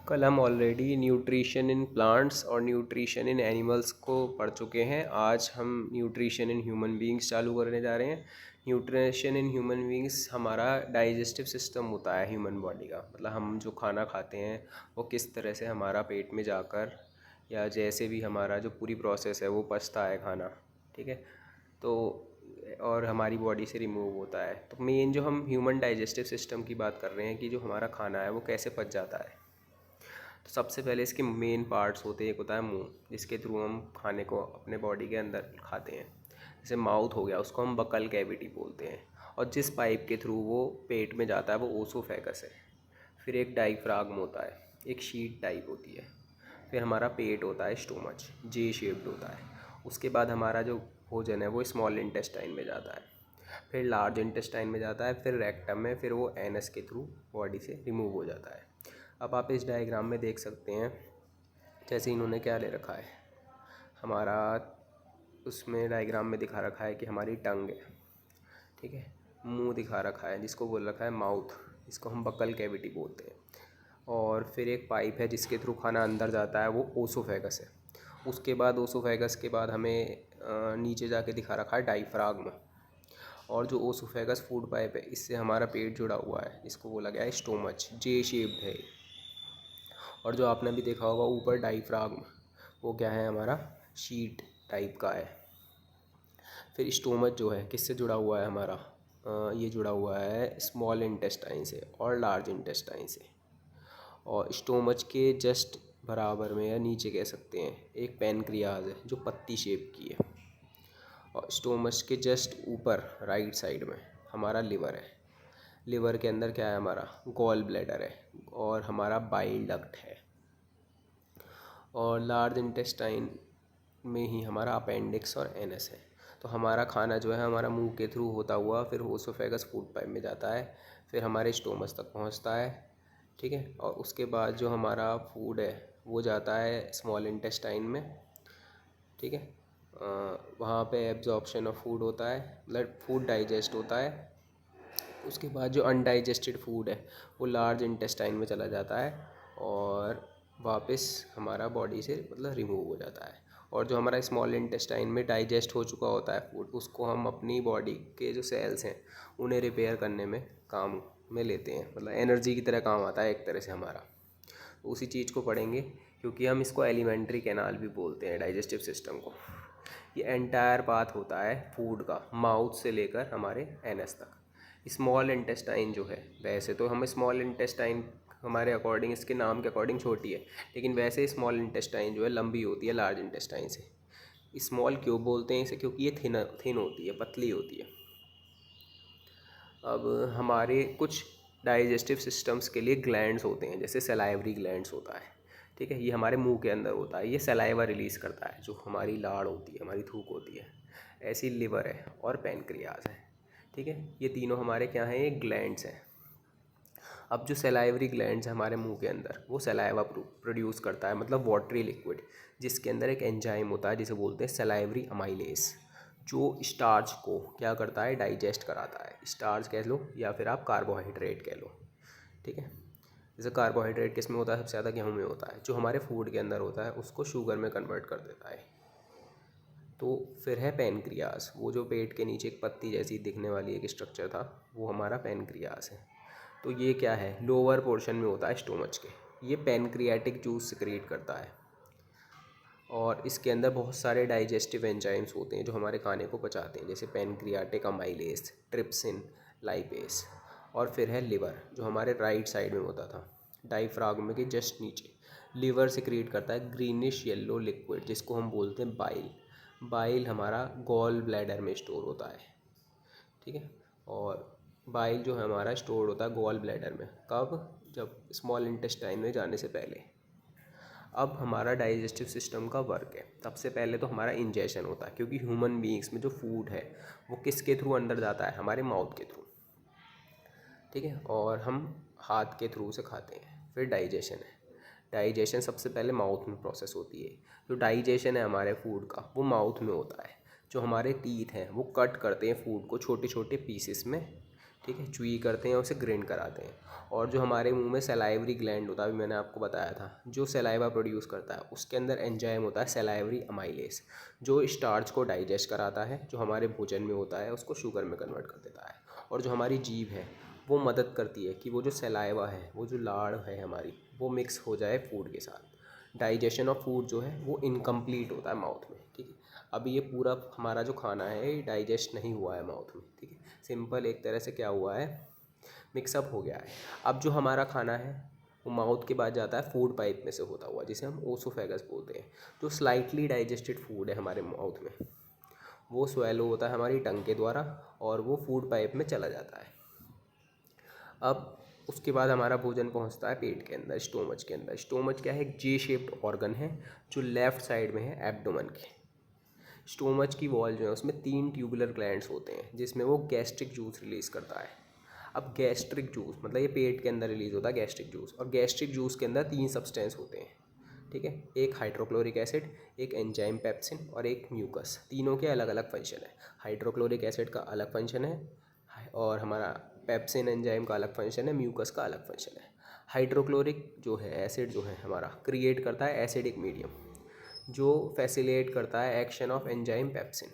कल हम already nutrition in plants और न्यूट्रिशन इन एनिमल्स को पढ़ चुके हैं। आज हम न्यूट्रिशन इन ह्यूमन बीइंग्स चालू करने जा रहे हैं। न्यूट्रिशन इन ह्यूमन बीइंग्स हमारा डाइजेस्टिव सिस्टम होता है ह्यूमन बॉडी का, मतलब हम जो खाना खाते हैं वो किस तरह से हमारा पेट में जाकर या जैसे भी हमारा जो पूरी प्रोसेस है वो पचता है खाना, ठीक है। तो और हमारी बॉडी से रिमूव होता है। तो मेन जो हम ह्यूमन डाइजेस्टिव सिस्टम की बात कर रहे हैं कि जो हमारा खाना है वो कैसे पच जाता है। तो सबसे पहले इसके मेन पार्ट्स होते हैं। एक होता है मुंह, जिसके थ्रू हम खाने को अपने बॉडी के अंदर खाते हैं। जैसे माउथ हो गया, उसको हम बकल कैविटी बोलते हैं। और जिस पाइप के थ्रू वो पेट में जाता है वो ओसोफेगस है। फिर एक डायफ्राग्म होता है, एक शीट टाइप होती है। फिर हमारा पेट होता है, स्टोमच जे शेप्ड होता है। उसके बाद हमारा जो भोजन है वो स्मॉल इंटेस्टाइन में जाता है, फिर लार्ज इंटेस्टाइन में जाता है, फिर रेक्टम में, फिर वो एनस के थ्रू बॉडी से रिमूव हो जाता है। अब आप इस डायग्राम में देख सकते हैं, जैसे इन्होंने क्या ले रखा है हमारा, उसमें डायग्राम में दिखा रखा है कि हमारी टंग है, ठीक है। मुंह दिखा रखा है जिसको बोल रखा है माउथ, इसको हम बकल कैविटी बोलते हैं। और फिर एक पाइप है जिसके थ्रू खाना अंदर जाता है, वो ओसोफेगस है। उसके बाद ओसोफेगस के बाद हमें नीचे जाके दिखा रखा है डायफ्राग्म। और जो ओसोफेगस फूड पाइप है, इससे हमारा पेट जुड़ा हुआ है, इसको बोला गया है स्टोमच, जे शेप्ड है। और जो आपने भी देखा होगा ऊपर डायफ्राग्म, वो क्या है हमारा शीट टाइप का है। फिर स्टोमच जो है किससे जुड़ा हुआ है हमारा, ये जुड़ा हुआ है स्मॉल इंटेस्टाइन से और लार्ज इंटेस्टाइन से। और स्टोमच के जस्ट बराबर में या नीचे कह सकते हैं एक पैनक्रियाज है जो पत्ती शेप की है। और स्टोमच के जस्ट ऊपर राइट साइड में हमारा लिवर है। लिवर के अंदर क्या है हमारा गॉल ब्लैडर है और हमारा बाइल डक्ट है। और लार्ज इंटेस्टाइन में ही हमारा अपेंडिक्स और एनस है। तो हमारा खाना जो है हमारा मुंह के थ्रू होता हुआ फिर ओसोफेगस फूड पाइप में जाता है, फिर हमारे स्टोमच तक पहुंचता है, ठीक है। और उसके बाद जो हमारा फूड है वो जाता है स्मॉल इंटेस्टाइन में, ठीक है। वहाँ पे एब्जॉर्प्शन ऑफ फूड होता है, मतलब फूड डाइजेस्ट होता है। उसके बाद जो अनडाइजेस्टेड फूड है वो लार्ज इंटेस्टाइन में चला जाता है और वापस हमारा बॉडी से मतलब रिमूव हो जाता है। और जो हमारा स्मॉल इंटेस्टाइन में डाइजेस्ट हो चुका होता है फूड, उसको हम अपनी बॉडी के जो सेल्स हैं उन्हें रिपेयर करने में काम में लेते हैं, मतलब एनर्जी की तरह काम आता है एक तरह से हमारा। उसी चीज़ को पढ़ेंगे क्योंकि हम इसको एलिमेंट्री कैनाल भी बोलते हैं डाइजेस्टिव सिस्टम को। ये एंटायर पाथ होता है फूड का, माउथ से लेकर हमारे एनस तक। स्मॉल इंटेस्टाइन जो है, वैसे तो हम स्मॉल इंटेस्टाइन हमारे अकॉर्डिंग, इसके नाम के अकॉर्डिंग छोटी है, लेकिन वैसे स्मॉल इंटेस्टाइन जो है लंबी होती है लार्ज इंटेस्टाइन से। स्मॉल क्यों बोलते हैं इसे, क्योंकि ये थिन होती है, पतली होती है। अब हमारे कुछ डाइजेस्टिव सिस्टम्स के लिए ग्लैंड्स होते हैं, जैसे सलाइवरी ग्लैंड्स होता है, ठीक है। ये हमारे मुंह के अंदर होता है, ये सलाइवा रिलीज़ करता है, जो हमारी लाड़ होती है, हमारी थूक होती है। ऐसी लिवर है और पैनक्रियाज है, ठीक है। ये तीनों हमारे क्या हैं, ये ग्लैंड्स हैं। अब जो सलाइवरी ग्लैंड्स है हमारे मुंह के अंदर, वो सलाइवा प्रोड्यूस करता है, मतलब वाटरी लिक्विड, जिसके अंदर एक एंजाइम होता है जिसे बोलते हैं सलाइवरी अमाइलेज, जो स्टार्च को क्या करता है, डाइजेस्ट कराता है। स्टार्च कह लो या फिर आप कार्बोहाइड्रेट कह लो, ठीक है। जैसे कार्बोहाइड्रेट किस में होता है, सबसे ज़्यादा गेहूँ में होता है, जो हमारे फूड के अंदर होता है उसको शुगर में कन्वर्ट कर देता है। तो फिर है पैनक्रियाज, वो जो पेट के नीचे एक पत्ती जैसी दिखने वाली एक स्ट्रक्चर था, वो हमारा पैनक्रियाज है। तो ये क्या है, लोअर पोर्शन में होता है स्टोमच के। ये पैनक्रियाटिक जूस सिक्रेट करता है और इसके अंदर बहुत सारे डाइजेस्टिव एंजाइम्स होते हैं जो हमारे खाने को पचाते हैं, जैसे पैनक्रियाटिक अमाइलेज, ट्रिप्सिन, लाइपेस। और फिर है लिवर, जो हमारे राइट साइड में होता था, डायफ्राग्म के जस्ट नीचे। लिवर सिक्रेट करता है ग्रीनिश येलो लिक्विड, जिसको हम बोलते हैं बाइल। बाइल हमारा गॉल ब्लैडर में स्टोर होता है, ठीक है। और बाइल जो है हमारा स्टोर होता है गॉल ब्लैडर में, कब, जब स्मॉल इंटेस्टाइन में जाने से पहले। अब हमारा डाइजेस्टिव सिस्टम का वर्क है, सबसे पहले तो हमारा इंजेशन होता है, क्योंकि ह्यूमन बीइंग्स में जो फूड है वो किसके थ्रू अंदर जाता है, हमारे माउथ के थ्रू, ठीक है। और हम हाथ के थ्रू से खाते हैं। फिर डाइजेशन है, डाइजेशन सबसे पहले माउथ में प्रोसेस होती है। जो डाइजेशन है हमारे फूड का वो माउथ में होता है। जो हमारे टीथ हैं वो कट करते हैं फूड को छोटे छोटे पीसेस में, ठीक है, च्यूई करते हैं, उसे ग्राइंड कराते हैं। और जो हमारे मुंह में सलाइवरी ग्लैंड होता है, अभी मैंने आपको बताया था, जो सलाइवा प्रोड्यूस करता है, उसके अंदर एंजाइम होता है सलाइवरी अमाइलेस, जो स्टार्च को डाइजेस्ट कराता है, जो हमारे भोजन में होता है उसको शुगर में कन्वर्ट कर देता है। और जो हमारी जीभ है वो मदद करती है कि वो जो सलाइवा है, वो जो लाड़ है हमारी, वो मिक्स हो जाए फूड के साथ। डाइजेशन ऑफ फूड जो है वो इनकम्प्लीट होता है माउथ में, ठीक है। अभी ये पूरा हमारा जो खाना है ये डाइजेस्ट नहीं हुआ है माउथ में, ठीक है। सिंपल एक तरह से क्या हुआ है, मिक्सअप हो गया है। अब जो हमारा खाना है वो माउथ के बाद जाता है फूड पाइप में से होता हुआ, जिसे हम ओसोफेगस बोलते हैं। जो स्लाइटली डाइजेस्टेड फूड है हमारे माउथ में, वो स्वेलो होता है हमारी टंग के द्वारा और वो फूड पाइप में चला जाता है। अब उसके बाद हमारा भोजन पहुंचता है पेट के अंदर, स्टोमच के अंदर। स्टोमच क्या है, एक जे शेप्ड ऑर्गन है जो लेफ़्ट साइड में है एब्डोमेन के। स्टोमच की वॉल जो है उसमें 3 ट्यूबुलर ग्लैंड्स होते हैं, जिसमें वो गैस्ट्रिक जूस रिलीज़ करता है। अब गैस्ट्रिक जूस मतलब ये पेट के अंदर रिलीज़ होता है गैस्ट्रिक जूस, और गैस्ट्रिक जूस के अंदर 3 सब्सटेंस होते हैं, ठीक है। एक हाइड्रोक्लोरिक एसिड, एक एंजाइम पेप्सिन और एक म्यूकस। तीनों के अलग अलग फंक्शन है। हाइड्रोक्लोरिक एसिड का अलग फंक्शन है और हमारा पेप्सिन एंजाइम का अलग फंक्शन है, म्यूकस का अलग फंक्शन है। हाइड्रोक्लोरिक जो है एसिड जो है हमारा क्रिएट करता है एसिडिक मीडियम, जो फैसिलिटेट करता है एक्शन ऑफ एंजाइम पेप्सिन।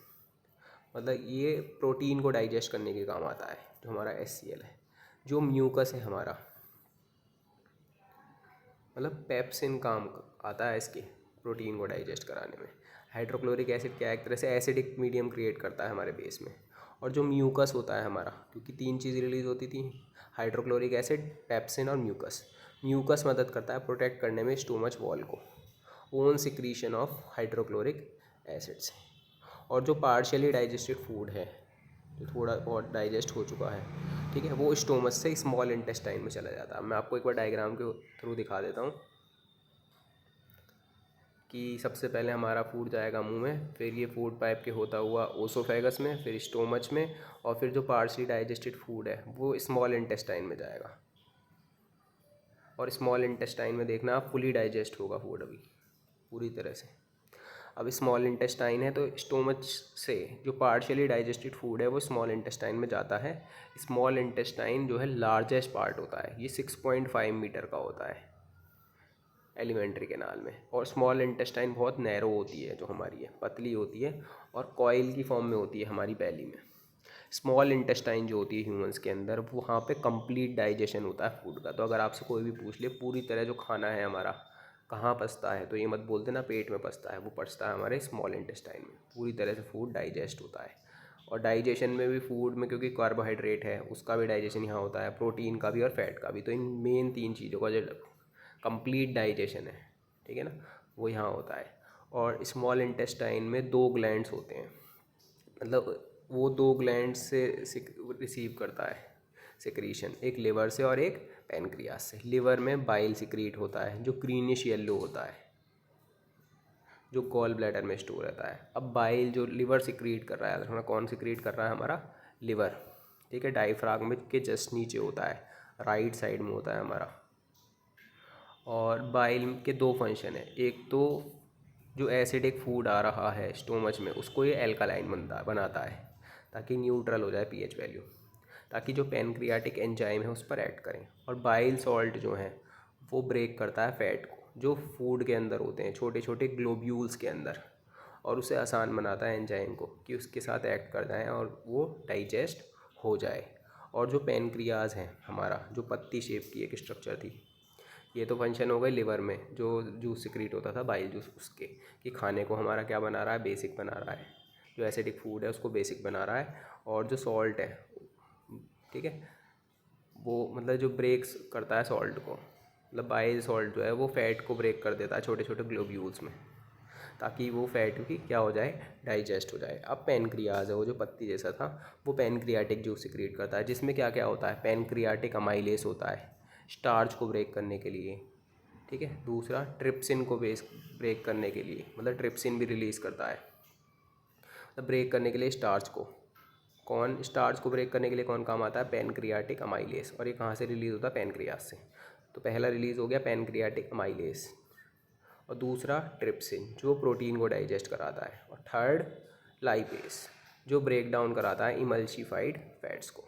मतलब ये प्रोटीन को डाइजेस्ट करने के काम आता है, जो हमारा HCl है। जो म्यूकस है हमारा, मतलब पेप्सिन काम आता है इसके प्रोटीन को डाइजेस्ट कराने में। हाइड्रोक्लोरिक एसिड क्या है, एक तरह से एसिडिक मीडियम क्रिएट करता है हमारे बेस में। और जो म्यूकस होता है हमारा, क्योंकि 3 चीज़ रिलीज़ होती थी, हाइड्रोक्लोरिक एसिड, पेप्सिन और म्यूकस। म्यूकस मदद करता है प्रोटेक्ट करने में स्टोमच वॉल को, own secretion of hydrochloric acid से। और जो पार्शियली डाइजेस्टेड फूड है, जो थोड़ा बहुत डाइजेस्ट हो चुका है, ठीक है, वो स्टोमच से स्मॉल इंटेस्टाइन में चला जाता है। मैं आपको एक बार डायग्राम के थ्रू दिखा देता हूँ कि सबसे पहले हमारा फूड जाएगा मुंह में, फिर ये फूड पाइप के होता हुआ ओसोफेगस में, फिर स्टोमच में, और फिर जो पार्शियली डाइजेस्टेड फूड है वो स्मॉल इंटेस्टाइन में जाएगा। और स्मॉल इंटेस्टाइन में देखना आप फुली डाइजेस्ट होगा फूड अभी पूरी तरह से। अब स्मॉल इंटेस्टाइन है तो स्टोमच से जो पार्शियली डाइजेस्टेड फूड है वो स्मॉल इंटेस्टाइन में जाता है। स्मॉल इंटेस्टाइन जो है लार्जेस्ट पार्ट होता है, ये 6.5 मीटर का होता है एलिमेंट्री कैनाल में। और स्मॉल इंटेस्टाइन बहुत नैरो होती है, जो हमारी है पतली होती है और कॉइल की फॉर्म में होती है हमारी बैली में। स्मॉल इंटेस्टाइन जो होती है ह्यूमंस के अंदर, वहाँ पे कंप्लीट डाइजेशन होता है फूड का। तो अगर आपसे कोई भी पूछ ले पूरी तरह जो खाना है हमारा कहाँ पचता है, तो ये मत बोलते ना पेट में पचता है, वो पचता है हमारे स्मॉल इंटेस्टाइन में। पूरी तरह से फूड डाइजेस्ट होता है। और डाइजेशन में भी फूड में, क्योंकि कार्बोहाइड्रेट है उसका भी डाइजेशन यहाँ होता है, प्रोटीन का भी और फैट का भी। तो इन मेन 3 चीज़ों का जो कंप्लीट डाइजेशन है, ठीक है ना, वो यहाँ होता है। और स्मॉल इंटेस्टाइन में 2 ग्लैंड्स होते हैं, मतलब वो 2 ग्लैंड से रिसीव करता है सिक्रीशन, एक लिवर से और एक पैनक्रियास से। लिवर में बाइल सिक्रीट होता है जो ग्रीनिश येलो होता है, जो गॉल ब्लैडर में स्टोर रहता है। अब बाइल जो लिवर सिक्रीट कर रहा है, कौन सिक्रीट कर रहा है, हमारा लिवर, ठीक है। डायफ्रागम के जस्ट नीचे होता है, राइट साइड में होता है हमारा। और बाइल के 2 फंक्शन है, एक तो जो एसिडिक फूड आ रहा है स्टोमच में उसको ये एल्कालाइन बनाता है ताकि न्यूट्रल हो जाए पीएच वैल्यू, ताकि जो पैनक्रियाटिक एंजाइम है उस पर ऐड करें। और बाइल सॉल्ट जो है वो ब्रेक करता है फैट को, जो फूड के अंदर होते हैं छोटे छोटे ग्लोब्यूल्स के अंदर, और उसे आसान बनाता है एंजाइम को कि उसके साथ ऐड कर जाएँ और वो डाइजेस्ट हो जाए। और जो पैनक्रियाज है हमारा, जो पत्ती शेप की एक स्ट्रक्चर थी, ये तो फंक्शन हो गई लिवर में, जो जूस सिक्रीट होता था बाइल जूस उसके, कि खाने को हमारा क्या बना रहा है, बेसिक बना रहा है, जो एसिडिक फूड है उसको बेसिक बना रहा है। और जो सॉल्ट है, ठीक है, वो मतलब जो ब्रेक्स करता है सॉल्ट को, मतलब बाइल सॉल्ट जो है वो फैट को ब्रेक कर देता है छोटे छोटे ग्लोब्यूल्स में, ताकि वो फैट की क्या हो जाए, डाइजेस्ट हो जाए। अब पैनक्रियाज है वो जो पत्ती जैसा था, वो पैनक्रियाटिक जूस सिक्रीट करता है, जिसमें क्या क्या होता है, पैनक्रियाटिक अमाइलेस होता है स्टार्च को ब्रेक करने के लिए, ठीक है। दूसरा ट्रिप्सिन को ब्रेक करने के लिए, मतलब ट्रिप्सिन भी रिलीज़ करता है, मतलब ब्रेक करने के लिए स्टार्च को। कौन स्टार्च को ब्रेक करने के लिए कौन काम आता है, पैनक्रियाटिक अमाइलेस। और ये कहाँ से रिलीज़ होता है, पैनक्रियास से। तो पहला रिलीज़ हो गया पैनक्रियाटिक अमाइलेस, और दूसरा ट्रिप्सिन जो प्रोटीन को डाइजेस्ट कराता है, और थर्ड लाइपेस जो ब्रेक डाउन कराता है इमल्सिफाइड फैट्स को।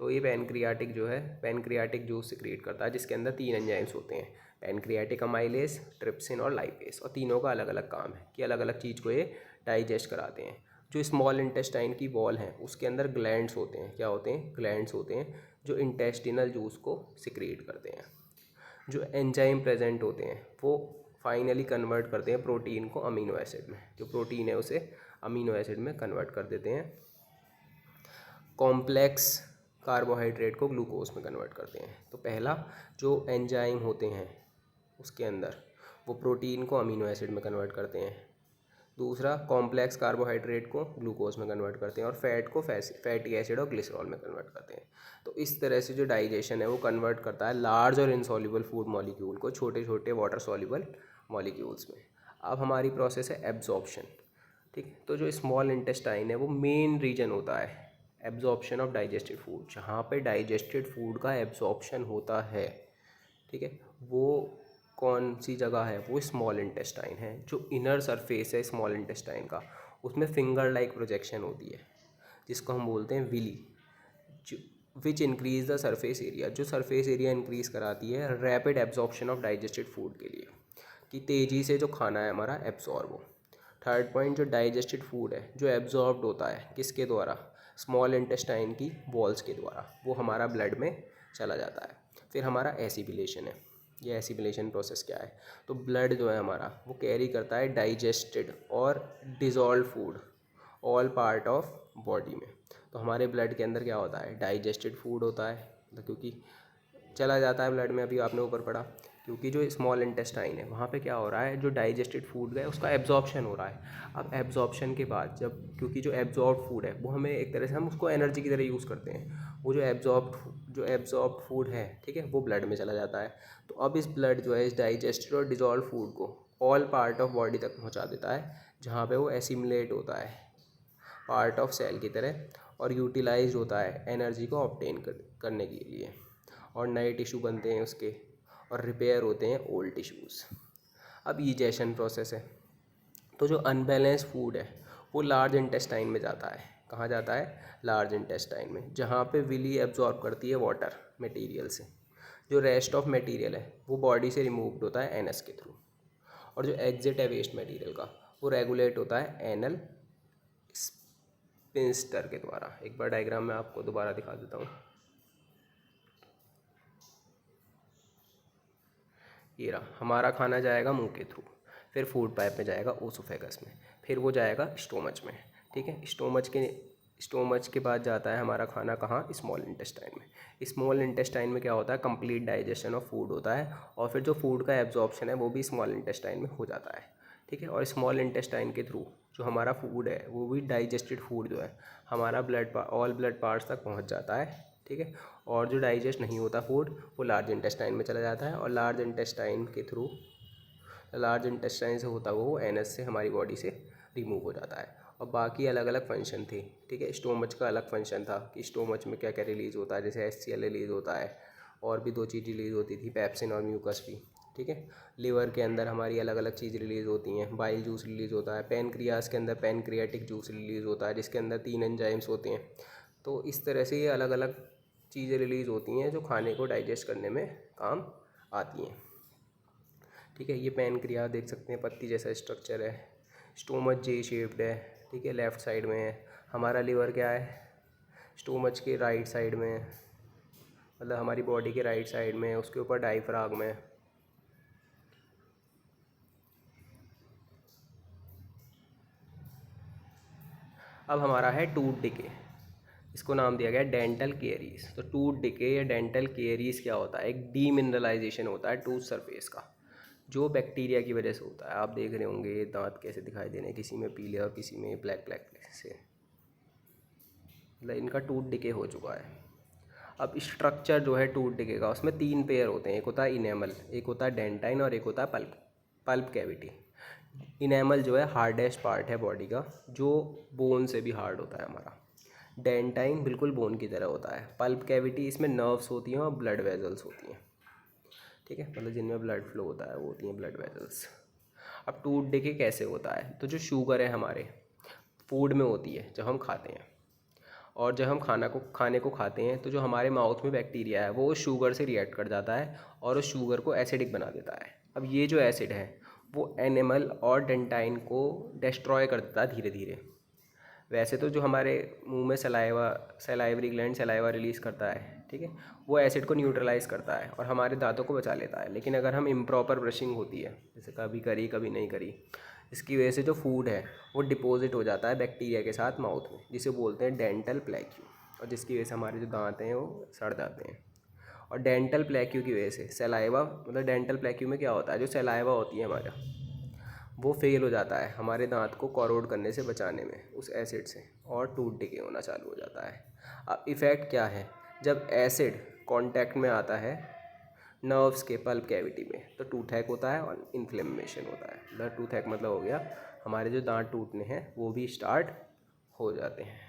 तो ये पैनक्रियाटिक जो है पैनक्रियाटिक जूस सिक्रिएट करता है, जिसके अंदर 3 एंजाइम्स होते हैं, पैनक्रियाटिक अमाइलेज, ट्रिप्सिन और लाइपेज, और तीनों का अलग अलग काम है कि अलग अलग चीज़ को ये डाइजेस्ट कराते हैं। जो स्मॉल इंटेस्टाइन की वॉल है उसके अंदर ग्लैंड्स होते हैं, क्या होते हैं, ग्लैंड्स होते हैं जो इंटेस्टिनल जूस को सिक्रिएट करते हैं। जो एंजाइम प्रेजेंट होते हैं वो फाइनली कन्वर्ट करते हैं प्रोटीन को अमीनो एसिड में, जो प्रोटीन है उसे अमीनो एसिड में कन्वर्ट कर देते हैं, कॉम्प्लेक्स कार्बोहाइड्रेट को ग्लूकोज में कन्वर्ट करते हैं। तो पहला जो एंजाइम होते हैं उसके अंदर वो प्रोटीन को अमीनो एसिड में कन्वर्ट करते हैं, दूसरा कॉम्प्लेक्स कार्बोहाइड्रेट को ग्लूकोज में कन्वर्ट करते हैं, और फैट को फैटी एसिड और ग्लिसरॉल में कन्वर्ट करते हैं। तो इस तरह से जो डाइजेशन है वो कन्वर्ट करता है लार्ज और इनसॉल्युबल फूड मॉलिक्यूल को छोटे छोटे वाटर सॉल्युबल मॉलिक्यूल्स में। अब हमारी प्रोसेस है एब्जॉर्प्शन, ठीक। तो जो स्मॉल इंटेस्टाइन है वो मेन रीजन होता है एब्जॉर्प्शन ऑफ डाइजेस्टेड फूड, जहाँ पे डाइजेस्टेड फूड का एब्जॉर्प्शन होता है, ठीक है। वो कौन सी जगह है, वो स्मॉल इंटेस्टाइन है। जो इनर सरफेस है स्मॉल इंटेस्टाइन का उसमें फिंगर लाइक प्रोजेक्शन होती है जिसको हम बोलते हैं villi, which increase the surface area, जो सरफेस एरिया इंक्रीज कराती है rapid absorption of digested food के लिए, कि तेज़ी से जो खाना है हमारा एब्जॉर्ब हो। थर्ड पॉइंट, जो डाइजेस्टेड फूड है जो एब्जॉर्ब्ड होता है किसके द्वारा, स्मॉल इंटेस्टाइन की वॉल्स के द्वारा, वो हमारा ब्लड में चला जाता है। फिर हमारा एसिमिलेशन है। ये एसिमिलेशन प्रोसेस क्या है, तो ब्लड जो है हमारा वो कैरी करता है डाइजेस्टेड और dissolve food all part of body में। तो हमारे ब्लड के अंदर क्या होता है, डाइजेस्टेड फूड होता है, तो क्योंकि चला जाता है ब्लड में, अभी आपने ऊपर पढ़ा, क्योंकि जो स्मॉल इंटेस्टाइन है वहाँ पे क्या हो रहा है, जो डाइजेस्टेड फूड है उसका एब्जॉर्प्शन हो रहा है। अब एब्जॉर्प्शन के बाद जब, क्योंकि जो एब्जॉर्ब फूड है वो हमें एक तरह से हम उसको एनर्जी की तरह यूज़ करते हैं, वो जो एब्जॉर्ब फूड है, ठीक है, वो ब्लड में चला जाता है। तो अब इस ब्लड जो है इस डाइजेस्टेड और डिजॉल्व फूड को ऑल पार्ट ऑफ बॉडी तक पहुँचा देता है, जहाँ पर वो एसिमुलेट होता है पार्ट ऑफ सेल की तरह, और यूटिलाइज होता है एनर्जी को ऑब्टेन करने के लिए, और नए टिश्यू बनते हैं उसके, और रिपेयर होते हैं ओल्ड टिश्यूज़। अब ईजेशन प्रोसेस है। तो जो अनबैलेंस फूड है वो लार्ज इंटेस्टाइन में जाता है, कहाँ जाता है, लार्ज इंटेस्टाइन में, जहाँ पे विली एब्जॉर्ब करती है वाटर मटेरियल से। जो रेस्ट ऑफ मटेरियल है वो बॉडी से रिमूव्ड होता है एनएस के थ्रू, और जो एग्जिट है वेस्ट मटेरियल का वो रेगुलेट होता है एनल स्पिंस्टर के द्वारा। एक बार डायग्राम में आपको दोबारा दिखा देता हूँ। ये रहा, हमारा खाना जाएगा मुंह के थ्रू, फिर फूड पाइप में जाएगा ओसोफेगस में, फिर वो जाएगा स्टोमच में, ठीक है। स्टोमच के बाद जाता है हमारा खाना कहाँ, स्मॉल इंटेस्टाइन में। स्मॉल इंटेस्टाइन में क्या होता है, कंप्लीट डाइजेशन ऑफ फूड होता है, और फिर जो फूड का एब्जॉर्प्शन है वो भी स्मॉल इंटेस्टाइन में हो जाता है, ठीक है। और स्मॉल इंटेस्टाइन के थ्रू जो हमारा फूड है वो भी डाइजेस्टेड फूड जो है हमारा ऑल ब्लड पार्ट्स तक पहुँच जाता है, ठीक है। और जो डाइजेस्ट नहीं होता फूड वो लार्ज इंटेस्टाइन में चला जाता है, और लार्ज इंटेस्टाइन के थ्रू, लार्ज इंटेस्टाइन से होता हुआ वो एनएस से हमारी बॉडी से रिमूव हो जाता है। और बाकी अलग अलग फंक्शन थे, ठीक है। स्टोमच का अलग फंक्शन था कि स्टोमच में क्या क्या रिलीज़ होता है, जैसे HCl रिलीज़ होता है, और भी 2 चीज़ रिलीज़ होती थी, पेप्सिन और म्यूकस भी, ठीक है। लिवर के अंदर हमारी अलग अलग चीज़ रिलीज़ होती हैं, बाइल जूस रिलीज़ होता है, पैनक्रियाज के अंदर पैनक्रियाटिक जूस रिलीज़ होता है जिसके अंदर 3 एंजाइम्स होते हैं। तो इस तरह से ये अलग अलग चीज़ें रिलीज़ होती हैं जो खाने को डाइजेस्ट करने में काम आती हैं, ठीक है। ये पैनक्रिया देख सकते हैं, पत्ती जैसा स्ट्रक्चर है, स्टोमच जे शेप्ड है, ठीक है, लेफ़्ट साइड में है। हमारा लीवर क्या है, स्टोमच के राइट साइड में है, मतलब हमारी बॉडी के राइट साइड में है, उसके ऊपर डायफ्राम है। अब हमारा है टूथ डिके, इसको नाम दिया गया डेंटल केरीज। तो टूथ डिके या डेंटल केरीज क्या होता है, एक डीमिनरलाइजेशन होता है टूथ सरफेस का, जो बैक्टीरिया की वजह से होता है। आप देख रहे होंगे ये दांत कैसे दिखाई दे रहे हैं, किसी में पीले और किसी में ब्लैक ब्लैक से, मतलब इनका टूथ डिके हो चुका है। अब स्ट्रक्चर जो है टूथ डिके का, उसमें 3 पेयर होते हैं, एक होता है इनेमल, एक होता है डेंटाइन, और एक होता है पल्प कैविटी। इनेमल जो है हार्डेस्ट पार्ट है बॉडी का, जो बोन से भी हार्ड होता है हमारा। डेंटाइन बिल्कुल बोन की तरह होता है। पल्प कैविटी, इसमें नर्व्स होती हैं और ब्लड वेजल्स होती हैं, ठीक है, मतलब जिनमें ब्लड फ्लो होता है वो होती हैं ब्लड वेजल्स। अब टूथ डिके कैसे होता है, तो जो शुगर है हमारे फूड में होती है जब हम खाते हैं, और जब हम खाने को खाते हैं तो जो हमारे माउथ में बैक्टीरिया है वो शुगर से रिएक्ट कर जाता है और उस शुगर को एसिडिक बना देता है। अब ये जो एसिड है वो एनिमल और डेंटाइन को डिस्ट्रॉय कर देता है धीरे धीरे। वैसे तो जो हमारे मुंह में सलाइवरी ग्लैंड सलाइवा रिलीज़ करता है, ठीक है, वो एसिड को न्यूट्रलाइज करता है और हमारे दांतों को बचा लेता है। लेकिन अगर हम इम्प्रॉपर ब्रशिंग होती है, जैसे कभी करी कभी नहीं करी, इसकी वजह से जो फूड है वो डिपॉजिट हो जाता है बैक्टीरिया के साथ माउथ में, जिसे बोलते हैं डेंटल प्लेक्यू, और जिसकी वजह से हमारे जो दांत हैं वो सड़ जाते हैं। और डेंटल प्लेक्यू की वजह से सलाइवा, मतलब डेंटल प्लेक्यू में क्या होता है, जो सलाइवा होती है हमारा, वो फेल हो जाता है हमारे दांत को कॉरोड करने से बचाने में उस एसिड से, और टूथ डिके होना चालू हो जाता है। अब इफ़ेक्ट क्या है, जब एसिड कांटेक्ट में आता है नर्व्स के पल्प कैविटी में तो टूथैक होता है और इन्फ्लेमेशन होता है। मतलब टूथैक मतलब हो गया हमारे जो दांत टूटने हैं वो भी स्टार्ट हो जाते हैं।